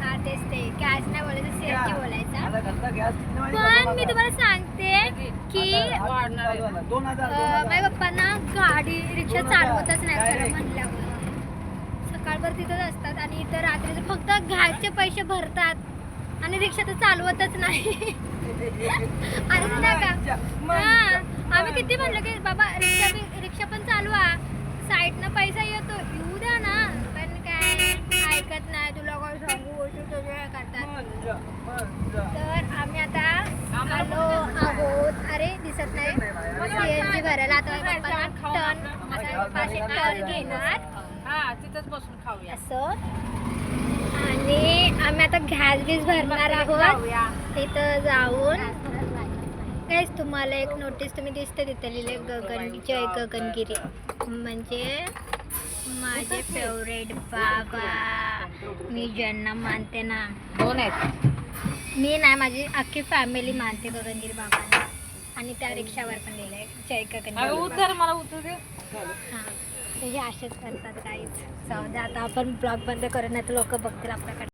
हा तेच ते गॅस नाही बोलायचं सीएनजी बोलायचा. पण मी तुम्हाला सांगते की माझ्या पप्पांना गाडी रिक्षा चालवतच नाही खरं म्हणल्यावर. सकाळभर तिथंच असतात आणि इथं रात्रीचं फक्त गॅसचे पैसे भरतात आणि रिक्षा तर चालवतच नाही. आणि नाही का हा आम्ही किती म्हणलं की बाबा रिक्षा पण चालवा, साईडनं पैसा येतो येऊ द्या ना, पण काय ऐकत नाही. तुला काय सांगू करतात. तर आम्ही आता आलो आहोत. अरे दिसत नाही सीएनजी भरायला. आता टर्न घेणार तिथंच बसून खाऊया असं. आणि आम्ही आता गॅस बीस भरणार आहोत तिथं जाऊन. काहीच तुम्हाला एक नोटीस तुम्ही दिसते तिथे लिहिले जय गगनगिरी, म्हणजे माझे फेवरेट बाबा. मी ज्यांना मानते ना, दोन आहेत. मी नाही माझी अख्खी फॅमिली मानते गगनगिरी बाबांना. आणि त्या रिक्षावर पण लिहिलंय जय गगनगिरी. उतर मला उतर दे. हां हे असेच करतात काहीच. जाऊ दे आता आपण ब्लॉग बंद करू, नाही तर लोक बघतील आपल्याकडे.